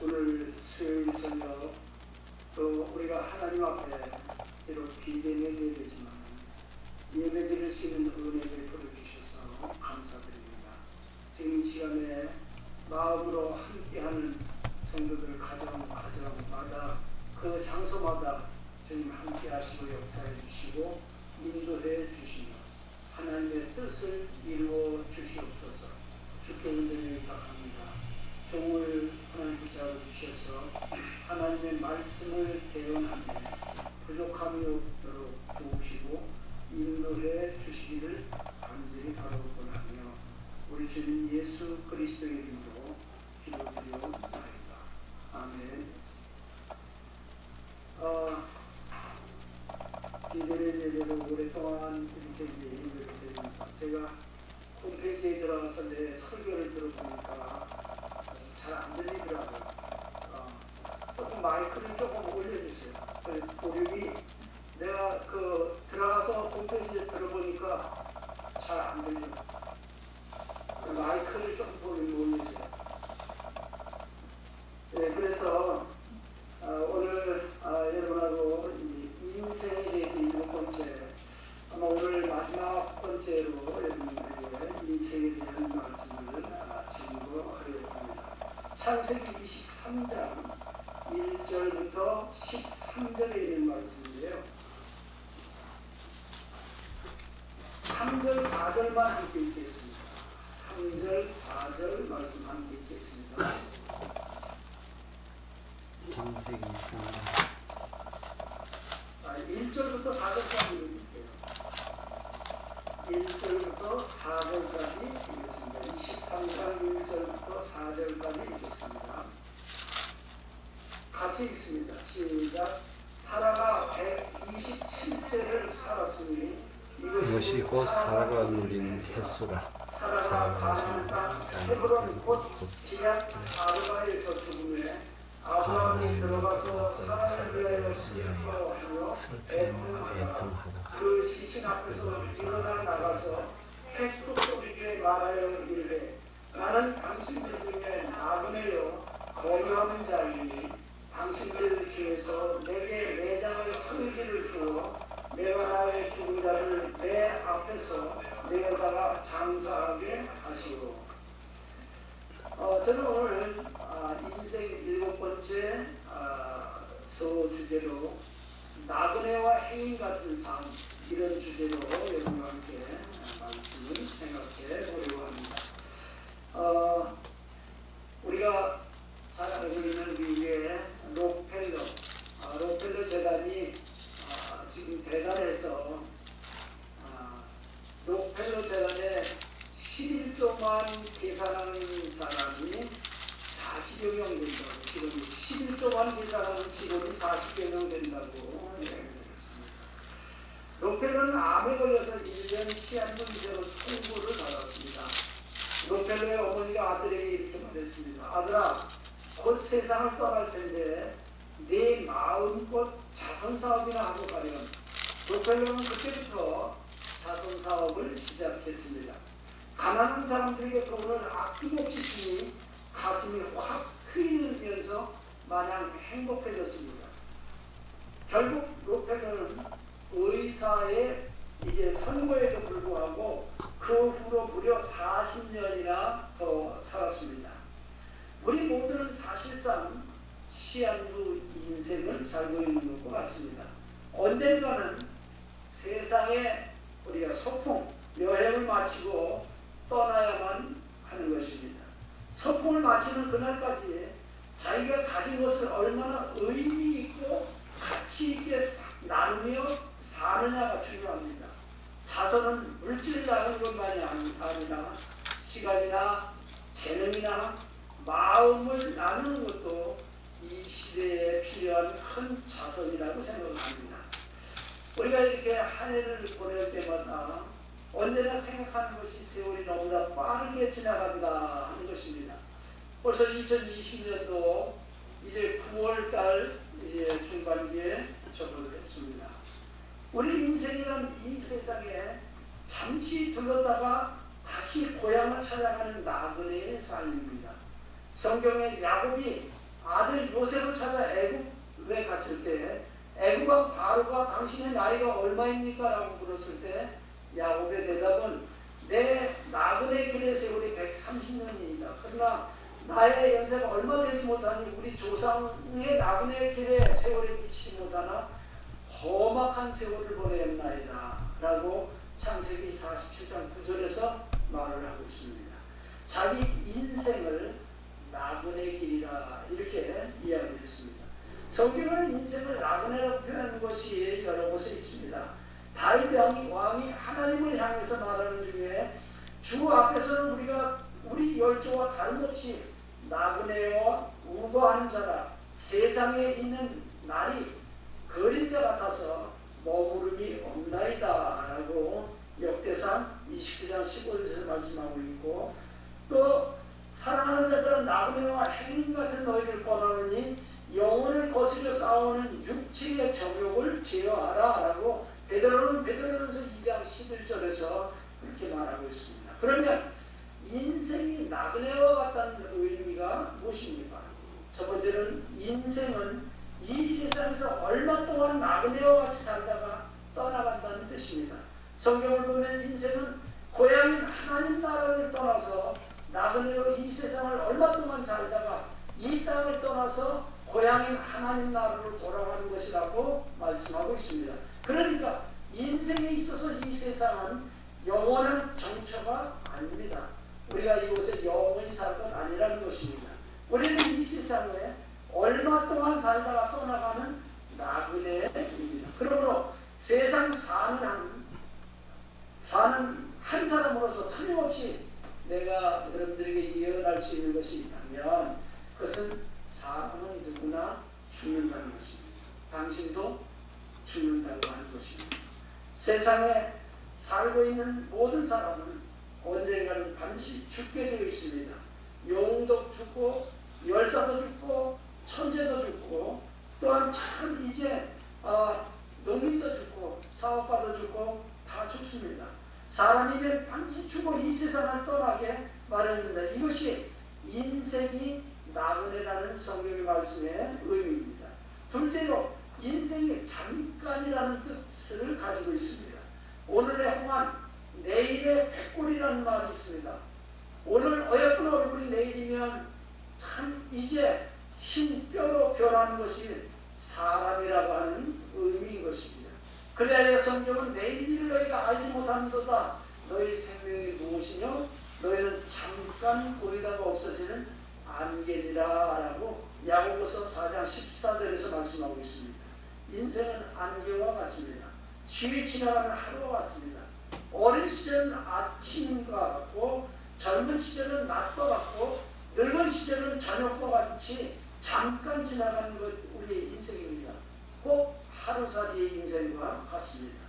오늘 수요일 저녁 또 우리가 하나님 앞에 비록 비대면 예배지만 예배드릴 수 있는 은혜를 보여주셔서 감사드립니다. 지금 이 시간에 마음으로 함께하는 성도들 가정마다 그 장소마다 주님 함께하시고 역사해 주시고 인도해 주시며 하나님의 뜻을 이루어 주시옵소서. 주께 은혜를 부탁합니다. 종을 하나님 붙잡아 주셔서 하나님의 말씀을 대언하며 부족함이 없도록 도우시고 인도해 주시기를 간절히 바라고자 하며 우리 주님 예수 그리스도의 이름으로 기도드리옵나이다. 아멘. 비대면 예배로 오랫동안 이렇게 예배를 드립니다. 제가 홈페이지에 들어가서 내 설교를 들어보니까 잘 안 들리더라고요. 조금 마이크를 조금 올려주세요. 보름이 내가 들어가서 홈페이지에 들어보니까 잘 안 들려요. 마이크를 조금 올려주세요. 네, 그래서 오늘 여러분하고 인생에 대해서 7번째, 아마 오늘 마지막 번째로 여러분들에게 인생에 대한 말씀을 증거하려고 합니다. 창세기 23장 1절부터 13절에 있는 말씀인데요. 3절, 4절만 함께 읽겠습니다. 3절, 4절 말씀 함께 읽겠습니다. 창세기 23장 1절부터 4절까지 읽을게요. 1절부터 4절까지 읽겠습니다. 23장 1절부터 4절까지 읽겠습니다. 같이 읽습니다. 시작. 사라가 127세를 살았으니 이것이 곧 사라가 누린 횟수라. 사라가 가나안 땅 헤브론 곧 기럇 아르바에서 죽음에 아브라함이 들어가서 사라를 위하여 슬퍼하며 애통하다. 그 시신 앞에서 일어나 나가서 헥토소리게 말하여 이르되 나는 당신들 중에 나그네요 거류하는 자이니 당신들 중에서 내게 매장의 성기를 주어 내가 나의 죽은 자를 내 앞에서 내어다가 장사하게 하시오. 저는 오늘 인생 7번째 소주제로 나그네와 해인 같은 삶, 이런 주제로 여러분과 함께 말씀을 생각해 보려고 합니다. 우리가 잘 알고 있는 미국의 록펠러 재단이 지금 대단해서 록펠러 재단에 11조만 계산하는 사람이 40여 명 된다고, 지금 11조만 계산하는 직원이 40여 명 된다고 얘기했습니다. 록펠러는 암에 걸려서 1년 시한부이자로 통보를 받았습니다. 록펠러의 어머니가 아들에게 이렇게 말했습니다. 아들아, 곧 세상을 떠날 텐데 내 마음껏 자선사업이나 하고 가렴. 록펠러는 그때부터 자선사업을 시작했습니다. 가난한 사람들에게 돈을 아낌없이 주니 가슴이 확 트이면서 마냥 행복해졌습니다. 결국 록펠러는 의사의 선고에도 불구하고 그 후로 무려 40년이나 더 살았습니다. 우리 모두는 사실상 시한부 인생을 살고 있는 것 같습니다. 언젠가는 세상에 우리가 소풍, 여행을 마치고 떠나야만 하는 것입니다. 소풍을 마치는 그날까지 자기가 가진 것을 얼마나 의미 있고 가치 있게 나누며 사느냐가 중요합니다. 자선은 물질을 나누는 것만이 아니라 시간이나 재능이나 마음을 나누는 것도 이 시대에 필요한 큰 자선이라고 생각합니다. 우리가 이렇게 한 해를 보낼 때마다 언제나 생각하는 것이 세월이 너무나 빠르게 지나간다 하는 것입니다. 벌써 2020년도 이제 9월달 중반기에 접어들 했습니다. 우리 인생이란 이 세상에 잠시 들렀다가 다시 고향을 찾아가는 나그네의 삶입니다. 성경에 야곱이 아들 요셉을 찾아 애굽에 갔을 때 애굽왕 바로가 당신의 나이가 얼마입니까? 라고 물었을 때 야곱의 대답은 내 나그네 길의 세월이 130년이다. 그러나 나의 연세가 얼마 되지 못하니 우리 조상의 나그네 길의 세월에 미치지 못하나 험악한 세월을 보내었나이다. 라고 창세기 47장 9절에서 말을 하고 있습니다. 자기 인생을 나그네 길이라 이렇게 이야기했습니다. 성경은 인생을 나그네라고 표현하는 것이 여러 곳에 있습니다. 다윗 왕이 하나님을 향해서 말하는 중에 주 앞에서는 우리 열조와 다름없이 나그네와 우거하는 자라 세상에 있는 날이 그림자 같아서 머무름이 없나이다 라고 역대상 29장 15절에서 말씀하고 있고, 또 사랑하는 자들은 나그네와 행인 같은 너희를 권하느니 영혼을 거스려 싸우는 육체의 정욕을 제어하라 라고 베드로전서 2장 11절에서 그렇게 말하고 있습니다. 그러면 인생이 나그네와 같다는 의미가 무엇입니까? 첫 번째는 인생은 이 세상에서 얼마 동안 나그네와 같이 살다가 떠나간다는 뜻입니다. 성경을 보면 인생은 고향인 하나님 나라를 떠나서 나그네로 이 세상을 얼마 동안 살다가 이 땅을 떠나서 고향인 하나님 나라로 돌아가는 것이라고 말씀하고 있습니다. 그러니까 인생에 있어서 이 세상은 영원한 정처가 아닙니다. 우리가 이곳에 영원히 살 것 아니라는 것입니다. 우리는 이 세상에 얼마 동안 살다가 떠나가는 나그네입니다. 그러므로 세상 사는 한 사람으로서 틀림없이 내가 여러분들에게 예언할 수 있는 것이 있다면 그것은 사람은 누구나 죽는다는 것입니다. 당신도 죽는다고 하는 것입니다. 세상에 살고 있는 모든 사람은 언젠가는 반드시 죽게 되어 있습니다. 영웅도 죽고 열사도 죽고 천재도 죽고 또한 참 이제 농민도 죽고 사업가도 죽고 다 죽습니다. 사람이면 반드시 죽고 이 세상을 떠나게 마련입니다. 이것이 인생이 나그네라는 성경의 말씀의 의미입니다. 둘째로 인생이 잠깐이라는 뜻을 가지고 있습니다. 오늘의 홍한 내일의 백골이라는 말이 있습니다. 오늘 어여쁜 얼굴이 내일이면 참 이제 흰 뼈로 변하는 것이 사람이라고 하는 의미인 것입니다. 그래야 성경은 내일 일을 너희가 알지 못하는도다. 너희 생명이 무엇이뇨? 너희는 잠깐 보이다가 없어지는 안개니라 라고 야고보서 4장 14절에서 말씀하고 있습니다. 인생은 안개와 같습니다. 쉬이 지나가는 하루와 같습니다. 어린 시절은 아침과 같고 젊은 시절은 낮과 같고 늙은 시절은 저녁과 같이 잠깐 지나가는 것 우리의 인생입니다. 꼭 하루살이의 인생과 같습니다.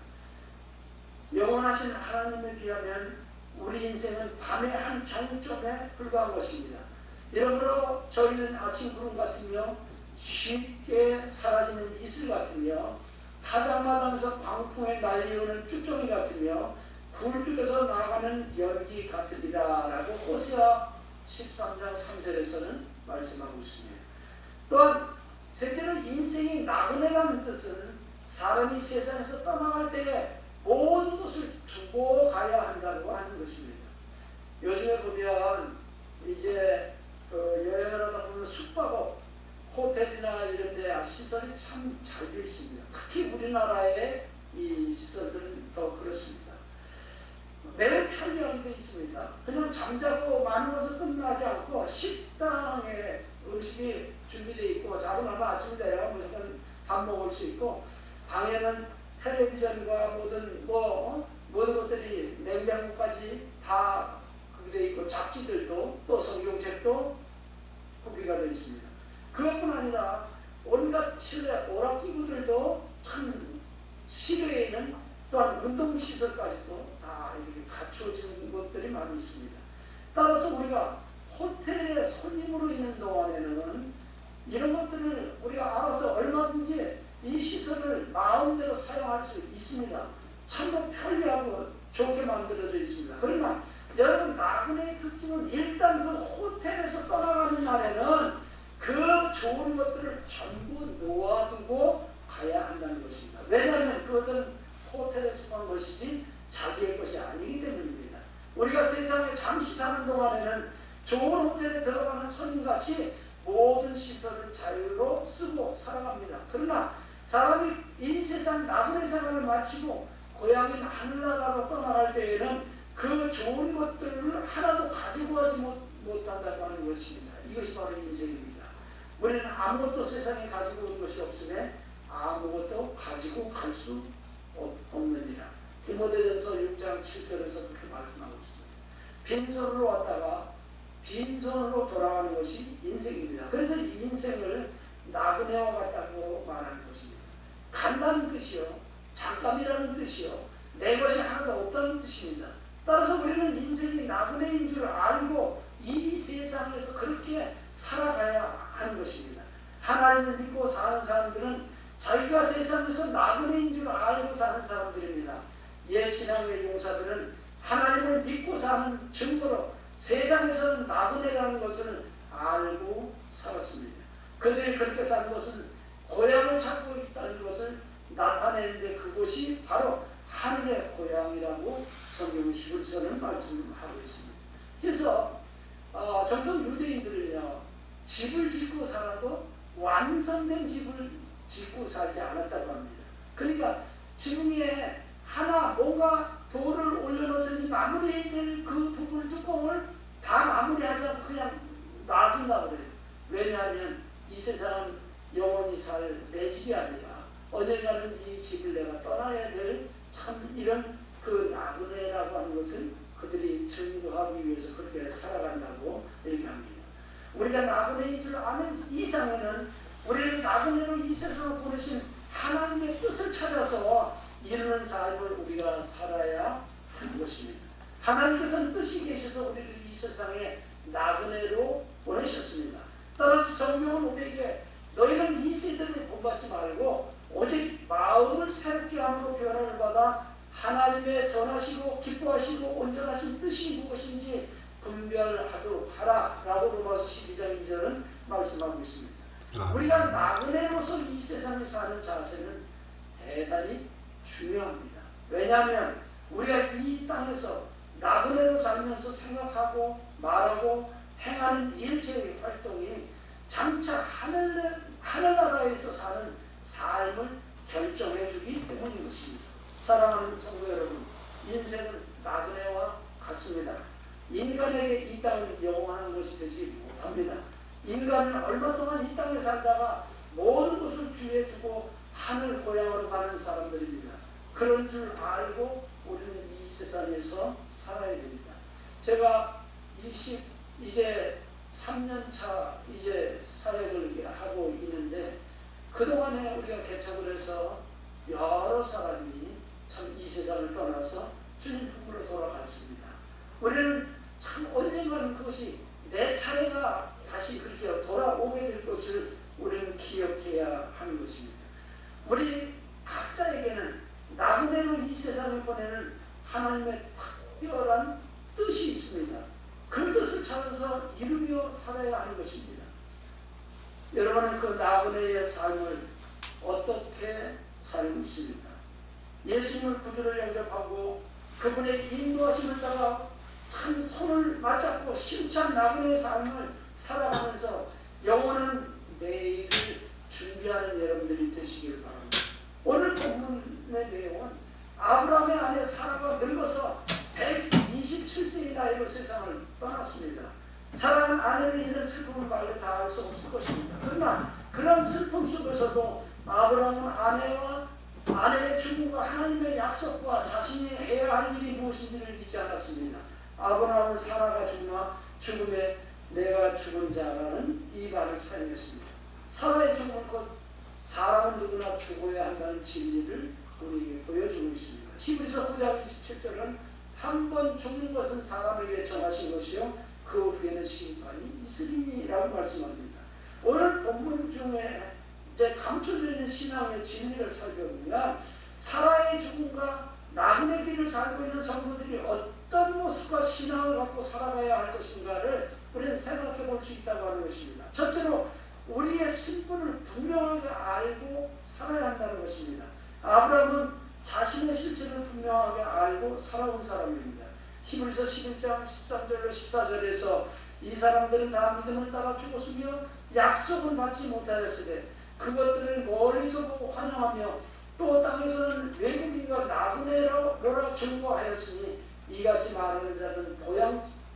영원하신 하나님에 비하면 우리 인생은 밤의 한 정점에 불과한 것입니다. 이러므로 저희는 아침 구름 같으며 쉽게 사라지는 이슬 같으며 타작마당에서 광풍에 날리오는 쭈쩌미 같으며 굴 뚫려서 나가는 연기 같으리라 라고 호세아 13장 3절에서는 말씀하고 있습니다. 또한 셋째로 인생이 나그네라는 뜻은 사람이 세상에서 떠나갈 때에 모든 것을 두고 가야 한다고 하는 것입니다. 요즘에 보면 이제 여행을 하다 보면 숙박업, 호텔이나 이런 데 시설이 참 잘 되어 있습니다. 특히 우리나라의 이 시설들은 더 그렇습니다. 매우 편리하게 되어 있습니다. 그냥 잠자고 마는 것을 끝나지 않고 식당에 음식이 준비되어 있고 자고 나면 아침이 돼야 무조건 밥 먹을 수 있고 방에는 텔레비전과 모든 것들이 냉장고까지 다 그게 되어 있고 잡지들도 또 성경책도 구비가 되어 있습니다. 그것뿐 아니라 온갖 실내 오락기구들도 참 실외에는 또한 운동시설까지도 다 이렇게 갖추어진 것들이 많이 있습니다. 따라서 우리가 호텔에 손님으로 있는 동안에는 이런 것들을 우리가 알아서 얼마든지 이 시설을 마음대로 사용할 수 있습니다. 참으로 편리하고 좋게 만들어져 있습니다. 그러나 여러분 나그네의 특징은 일단 그 호텔에서 좋은 것들을 전부 놓아두고 가야 한다는 것입니다. 왜냐하면 그것은 호텔에서 본 것이지 자기의 것이 아니기 때문입니다. 우리가 세상에 잠시 사는 동안에는 좋은 호텔에 들어가는 손님같이 모든 시설을 자유로 쓰고 살아갑니다. 그러나 사람이 이 세상 나그네 생활을 마치고 고향인 하늘나라로 떠나갈 때에는 그 좋은 것들을 하나도 가지고 가지 못한다고 하는 것입니다. 이것이 바로 인생입니다. 우리는 아무것도 세상에 가지고 온 것이 없으면 아무것도 가지고 갈 수 없느니라. 디모데전서 6장 7절에서 그렇게 말씀하고 있습니다. 빈손으로 왔다가 빈손으로 돌아가는 것이 인생입니다. 그래서 이 인생을 나그네와 같다고 말하는 것입니다. 간다는 뜻이요, 잠깐이라는 뜻이요, 내 것이 하나도 없다는 뜻입니다. 따라서 우리는 인생이 나그네인 줄 알고 이 세상에서 그렇게 살아가야 하는 것입니다. 하나님을 믿고 사는 사람들은 자기가 세상에서 나그네인 줄 알고 사는 사람들입니다. 옛 신앙의 용사들은 하나님을 믿고 사는 증거로 세상에서는 나그네라는 것을 알고 살았습니다. 그들이 그렇게 사는 것은 고향을 찾고 있다는 것을 나타내는데 그것이 바로 하늘의 고향이라고 성경 히브리서는 말씀하고 있습니다. 그래서 전통 유대인들은요, 집을 짓고 살아도 완성된 집을 짓고 살지 않았다고 합니다. 그러니까 지금 위에 하나 뭔가 돌을 올려놓든지 마무리해야 될 그 부분 뚜껑을 다 마무리하지 않고 그냥 놔둔다고 그래요. 왜냐하면 이 세상은 영원히 살 내 집이 아니라 언젠가는 이 집을 내가 떠나야 될 참 이런 그 나그네라고 하는 것을 그들이 증거하기 위해서 그렇게 살아간다고 얘기합니다. 우리가 나그네인 줄 아는 이상에는 우리는 나그네로 이 세상을 보내신 하나님의 뜻을 찾아서 이루는 삶을 우리가 살아야 하는 것입니다. 하나님께서는 뜻이 계셔서 우리를 이 세상에 나그네로 보내셨습니다. 따라서 성경은 우리에게 너희는 이 세대를 본받지 말고 오직 마음을 새롭게 함으로 변화를 받아 하나님의 선하시고 기뻐하시고 온전하신 뜻이 무엇인지 분별하도록 하라 라고 로마서 12장 2절은 말씀하고 있습니다. 우리가 나그네로서 이 세상에 사는 자세는 대단히 중요합니다. 왜냐하면 우리가 이 땅에서 나그네로 살면서 생각하고 말하고 행하는 일체의 활동이 장차 하늘나라에서 사는 삶을 결정해 주기 때문인 것입니다. 사랑하는 성도 여러분, 인생은 나그네와 같습니다. 인간에게 이 땅은 영원한 것이 되지 못합니다. 인간은 얼마 동안 이 땅에 살다가 모든 것을 뒤에 두고 하늘 고향으로 가는 사람들입니다. 그런 줄 알고 우리는 이 세상에서 살아야 됩니다. 제가 이제 3년차 이제 사역을 하고 있는데 그동안에 우리가 개척을 해서 여러 사람이 참 이 세상을 떠나서 주님 품으로 돌아갔습니다. 우리는 참 언젠가는 그것이 내 차례가 다시 그렇게 돌아오게 될 것을 우리는 기억해야 하는 것입니다. 우리 각자에게는 나그네로 이 세상을 보내는 하나님의 특별한 뜻이 있습니다. 그 뜻을 찾아서 이루며 살아야 하는 것입니다. 여러분은 그 나그네의 삶을 어떻게 살고 있습니까? 예수님을 구주로 영접하고 그분의 인도하심을 따라 참 손을 맞잡고 심찬 나그네의 삶을 살아가면서 영원한 내일을 준비하는 여러분들이 되시길 바랍니다. 오늘 본문의 내용은 아브라함의 아내 사라가 늙어서 127세의 나이로 세상을 떠났습니다. 사랑하는 아내를 잃는 슬픔을 말로 다 할 수 없을 것입니다. 그러나 그런 슬픔 속에서도 아브라함은 아내의 죽음과 하나님의 약속과 자신이 해야 할 일이 무엇인지를 잊지 않았습니다. 아브라함은 사라가 죽음에 내가 죽은 자라는 이 말을 사용했습니다. 사라의 죽음은 곧 사람은 누구나 죽어야 한다는 진리를 우리에게 보여주고 있습니다. 히브리서 9장 27절은 한 번 죽는 것은 사람에게 정하신 것이요 그 후에는 심판이 있으리니라고 말씀합니다. 오늘 본문 중에 이제 감춰져 있는 신앙의 진리를 살펴보면 사라의 죽음과 나그네 길을 살고 있는 성도들이 어떤 모습과 신앙을 갖고 살아가야 할 것인가를 우리는 생각해 볼 수 있다고 하는 것입니다. 첫째로 우리의 분명하게 알고 살아야 한다는 것입니다. 아브라함은 자신의 실체를 분명하게 알고 살아온 사람입니다. 히브리서 11장 13절로 14절에서 이 사람들은 다 믿음을 따라 죽었으며 약속은 받지 못하였으되 그것들을 멀리서 보고 환영하며 또 땅에서는 외국인과 나그네로라 증거하였으니 이같이 말하는 자는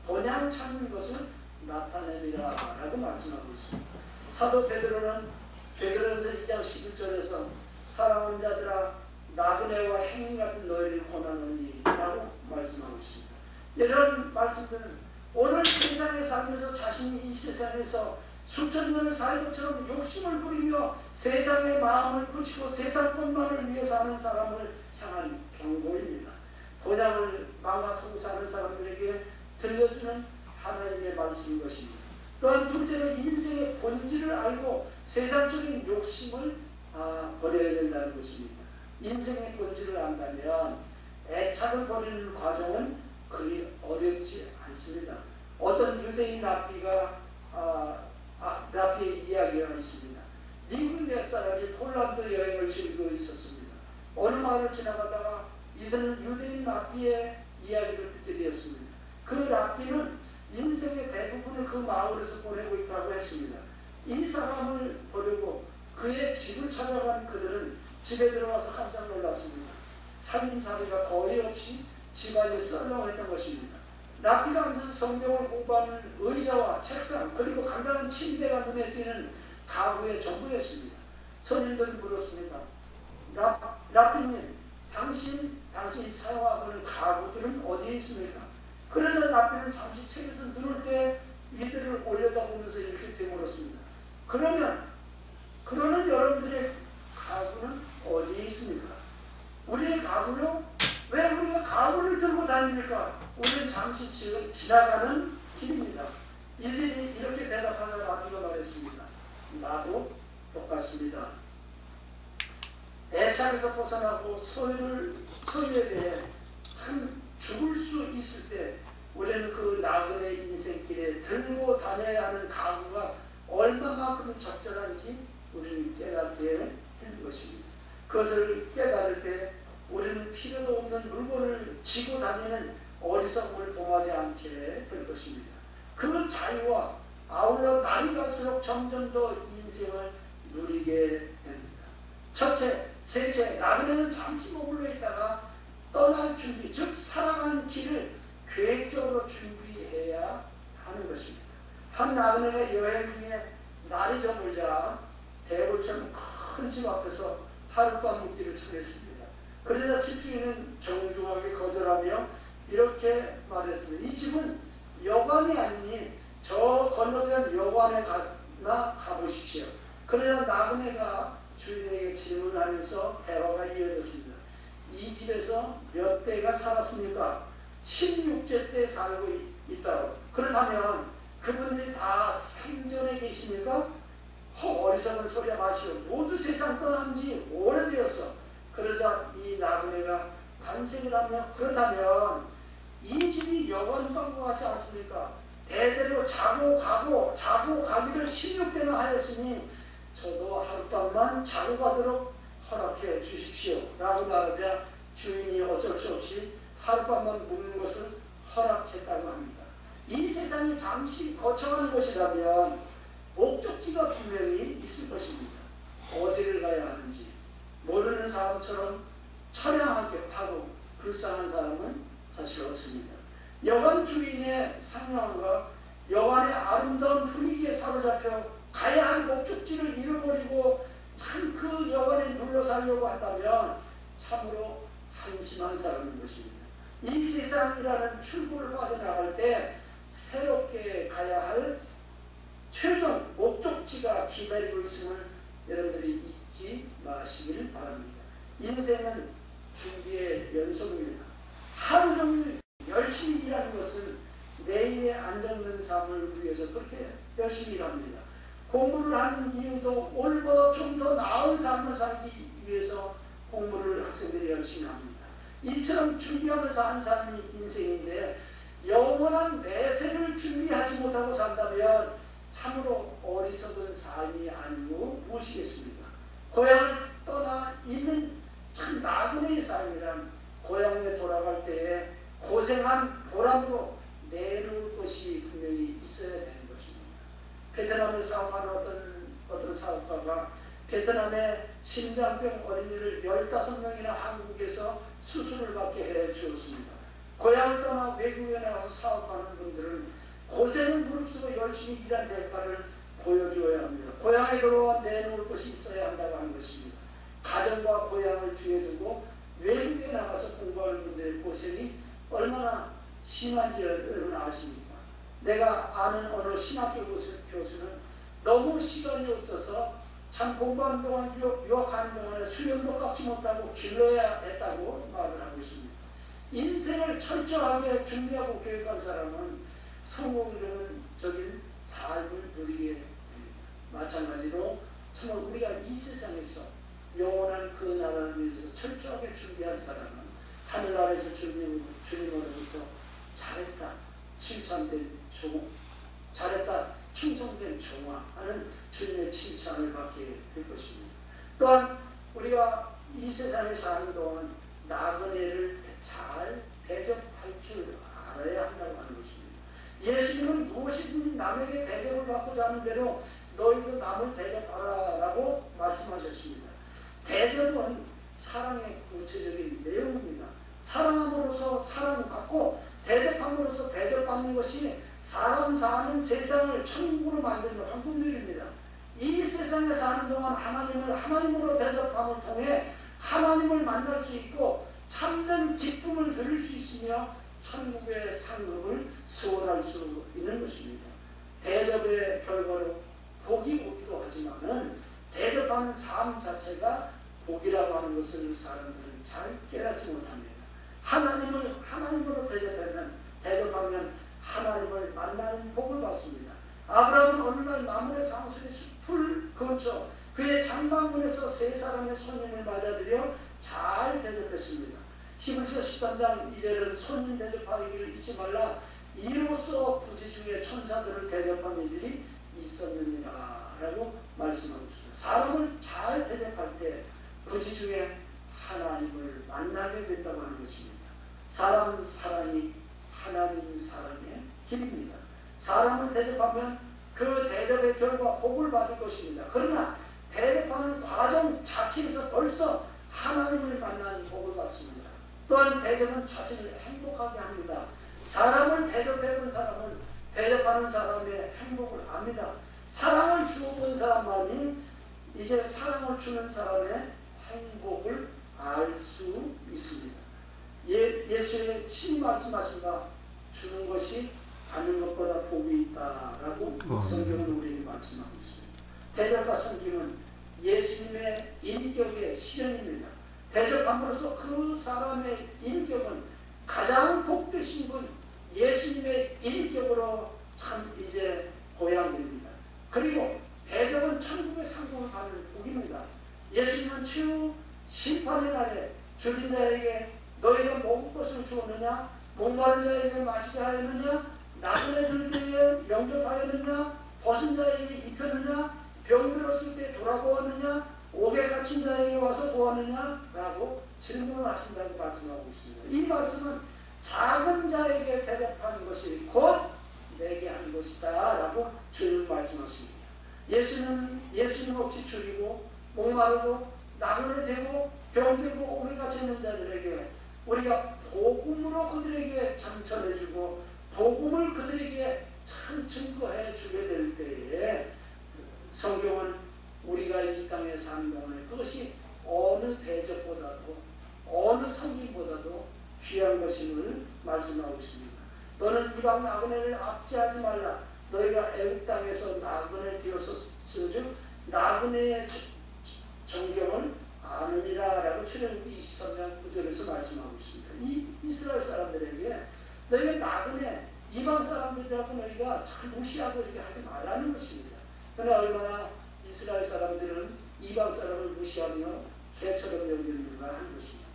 본향 찾는 것을 나타내리라 라고 말씀하고 있습니다. 사도 베드로는 베드로전서 2장 11절에서 사랑하는 자들아 나그네와 행위 같은 너희를 권하노니 라고 말씀하고 있습니다. 이런 말씀들은 오늘 세상에 살면서 자신이 이 세상에서 수천 년을 살 것처럼 욕심을 부리며 세상의 마음을 붙이고 세상 것만을 위해 사는 사람을 향한 경고입니다. 본향을 망각하고 사는 사람들에게 들려주는 하나님의 말씀인 것입니다. 또한 둘째로 인생의 본질을 알고 세상적인 욕심을 버려야 된다는 것입니다. 인생의 본질을 안다면 애착을 버리는 과정은 그리 어렵지 않습니다. 어떤 유대인 랍비의 이야기가 있습니다. 미국 몇 사람이 폴란드 여행을 즐기고 있었습니다. 어느 마을을 지나가다가 이들은 유대인 랍비의 이야기를 듣게 되었습니다. 그 랍비는 인생의 대부분을 그 마을에서 보내고 있다고 했습니다. 이 사람을 보려고 그의 집을 찾아간 그들은 집에 들어와서 깜짝 놀랐습니다. 살림살이가 거의 없이 집안이 썰렁했던 것입니다. 랍비가 앉아서 성경을 공부하는 의자와 책상 그리고 간단한 침대가 눈에 띄는 가구의 전부였습니다. 손님들이 물었습니다. 랍비님, 당신이 사용하는 가구들은 어디에 있습니까? 그러자 랍비는 잠시 책에서 눈을 떼 이들을 올려다보면서 이렇게 되물었습니다. 그러는 여러분들의 가구는 어디에 있습니까? 우리의 가구요? 왜 우리가 가구를 들고 다닙니까? 우리는 잠시 지나가는 길입니다. 이들이 이렇게 대답하며 랍비가 말했습니다. 나도 똑같습니다. 애착에서 벗어나고 소유에 대해 참 죽을 수 있을 때 우리는 그 나그네 인생길에 들고 다녀야 하는 가구가 얼마만큼 적절한지 우리는 깨닫게 되는 것입니다. 그것을 깨달을 때 우리는 필요도 없는 물건을 지고 다니는 어리석음을 범하지 않게 될 것입니다. 그 자유와 아울러 날이 갈수록 점점 더 인생을 누리게 됩니다. 첫째, 셋째, 나그네는 잠시 머물러 있다가 떠날 준비, 즉 살아가는 길을 계획적으로 준비해야 하는 것입니다. 한 나그네가 여행 중에 날이 저물자 대궐처럼 큰 집 앞에서 하룻밤 묵기를 청했습니다. 그러자 집주인은 정중하게 거절하며 이렇게 말했습니다. 이 집은 여관이 아니니 저 건너편 여관에 가보십시오. 그러자 나그네가 주인에게 질문하면서 대화가 이어졌습니다. 이 집에서 몇 대가 살았습니까? 16째 때 살고 있다고. 그렇다면 그분들이 다 생전에 계십니까? 어리석은 소리 마시오. 모두 세상 떠난 지 오래되었어. 그러자 이 나그네가 반색이라며 그렇다면 이 집이 여관방과 같지 않습니까? 대대로 자고 가기를 16대나 하였으니 저도 하룻밤만 자고 가도록 허락해 주십시오 라고 말하자 주인이 어쩔 수 없이 하룻밤만 묵는 것을 허락했다고 합니다. 이 세상이 잠시 거쳐가는 것이라면 목적지가 분명히 있을 것입니다. 어디를 가야 하는지 모르는 사람처럼 처량하게 파고 불쌍한 사람은 사실 없습니다. 여관 주인의 상냥함과 여관의 아름다운 분위기에 사로잡혀 가야 할 목적지를 잃어버리고 참 그 여관에 눌러 살려고 한다면 참으로 한심한 사람인 것입니다. 이 세상이라는 출구를 빠져나갈 때 새롭게 가야 할 최종 목적지가 기다리고 있음을 여러분들이 잊지 마시길 바랍니다. 인생은 준비의 연속입니다. 하루 종일 열심히 일하는 것은 내일의 안정된 삶을 위해서 그렇게 열심히 일합니다. 공부를 하는 이유도 오늘보다 좀 더 나은 삶을 살기 위해서 공부를 학생들이 열심히 합니다. 이처럼 준비하면서 한 사람이 인생인데 영원한 매세를 준비하지 못하고 산다면 참으로 어리석은 삶이 아니고 무엇이겠습니까? 고향을 떠나 있는 참 나그네의 삶이란 고향에 돌아갈 때에 고생한 보람으로 내놓을 것이 분명히 있어야 되는 것입니다. 베트남에 사업하는 어떤 사업가가 베트남의 심장병 어린이를 15명이나 한국에서 수술을 받게 해 주었습니다. 고향을 떠나 외국에 나가서 사업하는 분들은 고생을 무릅쓰고 열심히 일한 대가를 보여주어야 합니다. 고향에 돌아와 내놓을 것이 있어야 한다고 하는 것입니다. 가정과 고향을 뒤에 두고 외국에 나가서 공부하는 분들의 고생이 얼마나 심한지 여러분 아십니까? 내가 아는 어느 신학교 교수는 너무 시간이 없어서 참 공부하는 동안 유학하는 동안에 수련도 깎지 못하고 길러야 했다고 말을 하고 있습니다. 인생을 철저하게 준비하고 계획한 사람은 성공적인 삶을 누리게 됩니다. 마찬가지로 정말 우리가 이 세상에서 영원한 그 나라를 위해서 철저하게 준비한 사람은 하늘나라에서 주님으로부터 잘했다, 칭찬된 종, 잘했다, 충성된 종아 하는 주님의 칭찬을 받게 될 것입니다. 또한 우리가 이 세상에 사는 동안 나그네를 잘 대접할 줄 알아야 한다고 하는 것입니다. 예수님은 무엇이든지 남에게 대접을 받고자 하는 대로 너희도 남을 대접하라 라고 말씀하셨습니다. 대접은 사랑의 구체적인 내용입니다. 사랑함으로써 사랑받고 대접함으로써 대접받는 것이 사람 사는 세상을 천국으로 만드는 황금률입니다. 이 세상에 사는 동안 하나님을 하나님으로 대접함을 통해 하나님을 만날 수 있고 참된 기쁨을 누릴 수 있으며 천국의 상급을 수월할 수 있는 것입니다. 대접의 결과로 복이 오기도 하지만은 대접하는 삶 자체가 복이라고 하는 것을 사람들은 잘 깨닫지 못합니다. 하나님을 하나님으로 대접하면 하나님을 만나는 복을 받습니다. 아브라함은 어느 날 나무의 상수리 숲을 근처 그의 장막문에서 세 사람의 손님을 맞아들여 잘 대접했습니다. 히브리서 13장 2절은 손님 대접하기를 잊지 말라 이로써 부지 중에 천사들을 대접한 이들이 있었느니라 라고 말씀하고 있습니다. 사람을 잘 대접할 때 부지 중에 하나님을 만나게 된다고 하는 것입니다. 사람 사랑이 하나님 사랑의 길입니다. 사람을 대접하면 그 대접의 결과 복을 받을 것입니다. 그러나 대접하는 과정 자체에서 벌써 하나님을 만나는 복을 받습니다. 또한 대접은 자신을 행복하게 합니다. 사람을 대접해본 사람은 대접하는 사람의 행복을 압니다. 사랑을 주어본 사람만이 이제 사랑을 주는 사람의 행복을 알 수 있습니다. 예수의 친 말씀하신가 주는 것이 받는 것보다 복이 있다라고 성경은 우리에게 말씀하고 있습니다. 대접과 섬김은 예수님의 인격의 실현입니다. 대접함으로써 그 사람의 인격은 가장 복되신 분 예수님의 인격으로 참 이제 보양됩니다. 그리고 대접은 천국의 상급을 받는 복입니다. 예수님은 최후 심판의 날에 줄인 자에게 너희가 먹을 것을 주었느냐 목마른 자에게 마시게 하였느냐 나그네들에게 영접하였느냐 벗은 자에게 입혔느냐 병들었을 때 돌아보았느냐 옥에 갇힌 자에게 와서 보았느냐 라고 질문을 하신다고 말씀하고 있습니다. 이 말씀은 작은 자에게 대접하는 것이 곧 내게 한 것이다 라고 주님 말씀하십니다. 예수님 없이 죽이고 목마르고 나그네 되고 병들고 옥에 갇혀있는 자들에게 우리가 복음으로 그들에게 전해주고 복음을 그들에게 참 증거해 주게 될 때에 성경은 우리가 이 땅에 사는 동안에 그것이 어느 대접보다도 어느 섬김보다도 귀한 것임을 말씀하고 있습니다. 너는 이방 나그네를 압제하지 말라. 너희가 애굽 땅에서 나그네 되었을즉 나그네의 정경을 아느니라 라고 출애굽기 23장 9절에서 말씀하고 있습니다. 이 이스라엘 사람들에게 너희가 나그네 이방 사람들이라고 너희가 참 무시하고 이렇게 하지 말라는 것입니다. 그러나 얼마나 이스라엘 사람들은 이방 사람을 무시하며 개처럼 여기는가 하는 것입니다.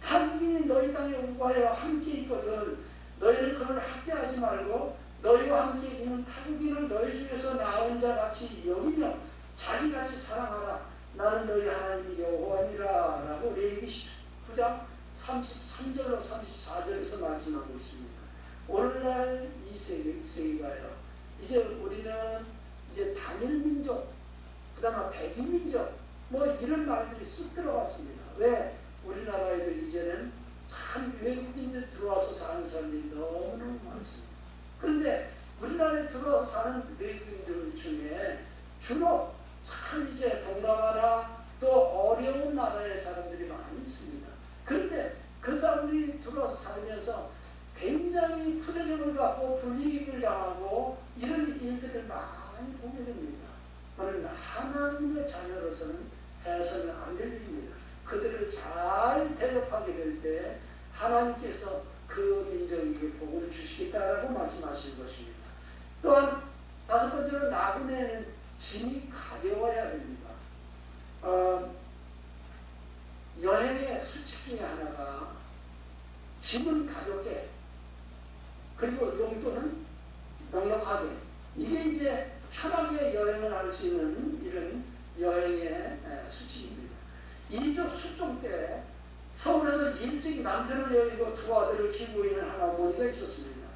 타국인이 너희 땅에 우과하여 함께 있거든 너희는 그를 학대하지 말고 너희와 함께 있는 타국인을 너희 중에서 나온 자 같이 여기며 자기같이 사랑하라. 나는 너희 하나님 여호와니라 라고 레위기 9장 33절로 34절에서 말씀하고 있습니다. 오늘날 이 세계가요. 이제 우리는 이제 단일 민족, 그 다음에 백인민족, 뭐 이런 말들이 쑥 들어왔습니다. 왜? 우리나라에도 이제는 참 외국인들 들어와서 사는 사람들이 너무너무 많습니다. 그런데 우리나라에 들어와서 사는 외국인들 중에 주로 참 이제 동남아나 또 어려운 나라의 사람들이 많이 있습니다. 그런데 그 사람들이 들어와서 살면서 굉장히 푸대접을 받고 불이익을 당하고 이런 일들을 많이 보게 됩니다. 그러나 하나님의 자녀로서는 해서는 안 될 일입니다. 그들을 잘 대접하게 될 때 하나님께서 그 민족에게 복을 주시겠다라고 말씀하신 것입니다. 또한 다섯 번째로 나그네는 짐이 가벼워야 됩니다. 여행의 수칙 중에 하나가 짐은 가볍게 그리고 용도는 넉넉하게, 이게 이제 편하게 여행을 할 수 있는 이런 여행의 수칙입니다. 이적 수종 때 서울에서 일찍 남편을 여의고 두 아들을 키우고 있는 한 어머니가 있었습니다.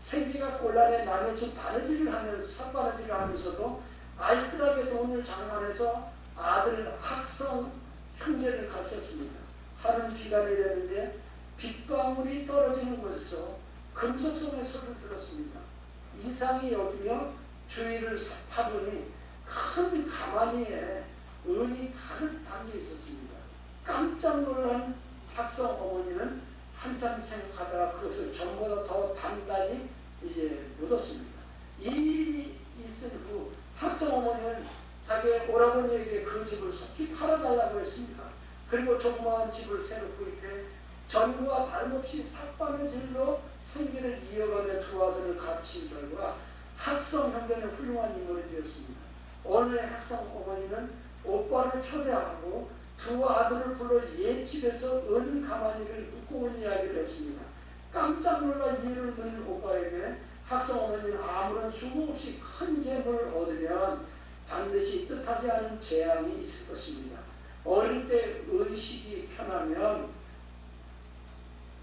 생계가 곤란해 남의 집 바느질을 하면서 삿바느질을 하면서도 알뜰하게 돈을 장만해서 아들 학성 형제를 가르쳤습니다. 하는 비가 내렸는데 빗방울이 떨어지는 곳에서 금속성의 소리를 들었습니다. 이상히 여기며 주위를 파보니 큰 가마니에 은이 가득 담겨 있었습니다. 깜짝 놀란 학성 어머니는 한참 생각하다가 그것을 전보다 더 단단히 이제 묻었습니다. 이 일이 있은 후 학성 어머니는 자기 오라버니에게 그 집을 속히 팔아달라고 했습니다. 그리고 조그마한 집을 새로 구입해 전과 다름없이 삭바느질로 생계를 이어가며 두 아들을 가르친 결과 학성 형제는 훌륭한 인물이 되었습니다. 어느 날 학성 어머니는 오빠를 초대하고 두 아들을 불러 옛집에서 은 가마니를 묶고 온 이야기를 했습니다. 깜짝 놀라 이해를 묻는 오빠에게 학성 어머니는 아무런 수고 없이 큰 재물을 얻으면 반드시 뜻하지 않은 재앙이 있을 것입니다. 어릴 때 의식이 편하면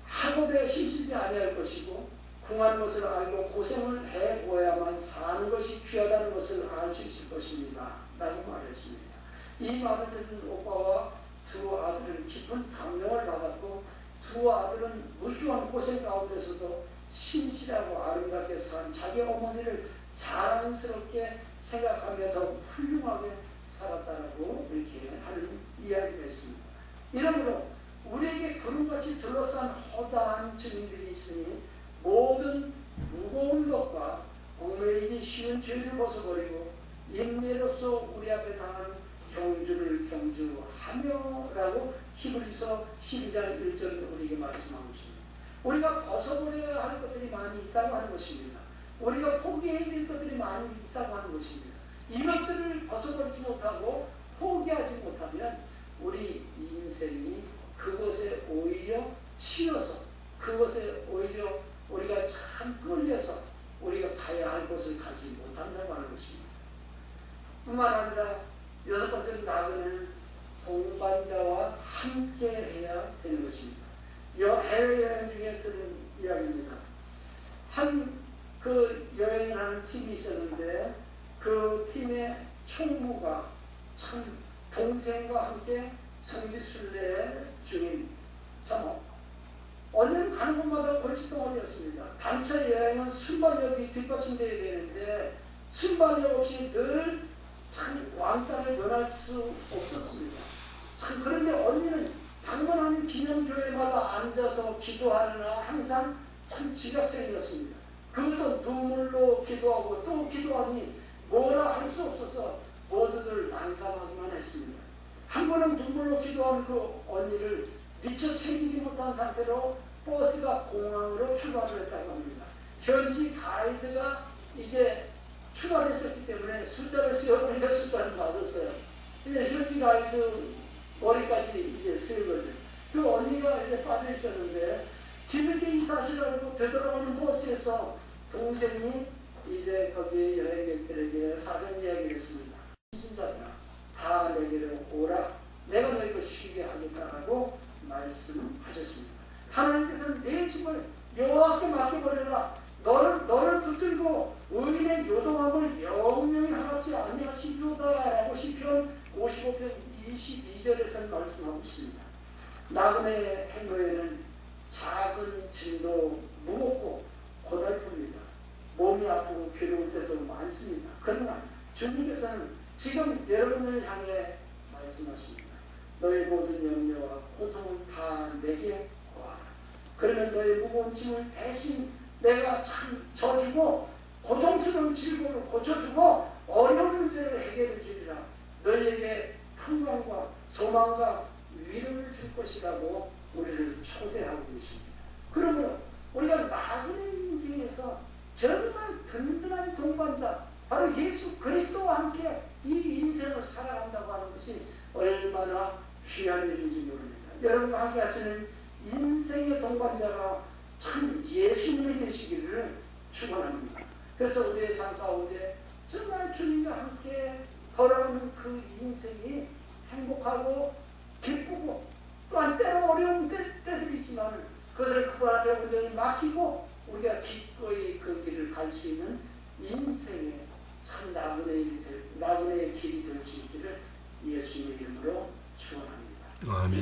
학업에 힘쓰지 아니할 것이고 궁한 것을 알고 고생을 해보아야만 사는 것이 귀하다는 것을 알 수 있을 것입니다. 라고 말했습니다. 이 말을 듣는 오빠와 두 아들은 깊은 감명을 받았고 두 아들은 무수한 고생 가운데서도 신실하고 아름답게 산 자기 어머니를 자랑스럽게 생각하며 더욱 훌륭하게 살았다라고 이렇게 하는 이야기가 있습니다. 이러므로 우리에게 구름같이 둘러싼 허다한 증인들이 있으니 모든 무거운 것과 얽매이기 쉬운 죄를 벗어버리고 인내로서 우리 앞에 당한 경주를 경주하며 라고 히브리서 12장 1절에 우리에게 말씀하고 있습니다. 우리가 벗어버려야 할 것들이 많이 있다고 하는 것입니다. 우리가 포기해야 될 것들이 많이 있다고 하는 것입니다. 이것들을 벗어버리지 못하고 포기하지 못하면 우리 인생이 그것에 오히려 치여서 그것에 오히려 우리가 참 끌려서 우리가 가야 할 곳을 가지 못한다고 하는 것입니다. 뿐만 아니라 여섯 번째는 나그네는 동반자와 함께 해야 되는 것입니다. 해외여행 중에 들은 이야기입니다. 그 여행을 하는 팀이 있었는데 그 팀의 총무가 참 동생과 함께 성지순례 중인 참 언제는 가는 곳마다 골칫덩어리였습니다. 단체 여행은 순발력이 뒷받침되어야 되는데 순발력 없이 늘 참 왕따를 면할 수 없었습니다. 참 그런데 언니는 방문하는 기념교회마다 앉아서 기도하느라 항상 참 지각생이었습니다. 그것도 눈물로 기도하고 또 기도하니 뭐라 할 수 없어서 모두들 난감하기만 했습니다. 한 번은 눈물로 기도하는 그 언니를 미처 챙기지 못한 상태로 버스가 공항으로 출발을 했다고 합니다. 현지 가이드가 이제 출발했었기 때문에 숫자를 세어보니까 숫자를 맞았어요. 이제 현지 가이드 머리까지 이제 쓰는 거죠. 그 언니가 이제 빠져 있었는데 뒤늦게 이 사실을 알고 되돌아오는 버스에서 동생이 이제 거기 여행객들에게 사전 이야기를 했습니다. 신자들아 다 내게로 오라 말씀하셨습니다. 하나님께서는 내 집을 여호와께 맡겨버려라. 너를 붙들고 의인의 요동함을 영영히 허락지 아니하시리로다라고 시편 55편 22절에서 말씀하고 있습니다. 나그네의 행로에는 작은 짐도 무겁고 고달픕니다. 몸이 아프고 괴로울 때도 많습니다. 그러나 주님께서는 지금 여러분을 향해 말씀하십니다. 너의 모든 염려와 고통은 다 내게 구하라. 그러면 너의 무거운 짐을 대신 내가 참 져주고 고통스러운 질고를 고쳐주고 어려운 문제를 해결해 주리라. 너희에게 평강과 소망과 위로를 줄 것이라고 우리를 초대하고 계십니다. 그러므로 우리가 나그네 인생에서 정말 든든한 동반자 바로 예수 그리스도와 함께 이 인생을 살아간다고 하는 것이 얼마나 귀한 일인지 모릅니다. 여러분과 함께 하시는 인생의 동반자가 참 예수님이 되시기를 축원합니다. 그래서 우리의 삶 가운데 정말 주님과 함께 걸어가는 그 인생이 행복하고 기쁘고 또한 때로 어려운 때들이 있지만 그것을 그분 앞에 온전히 맡기고 우리가 기꺼이 그 길을 갈 수 있는 인생의 참 나그네의 길이 될 수 있기를 예수님의 이름으로 축원합니다. 아멘.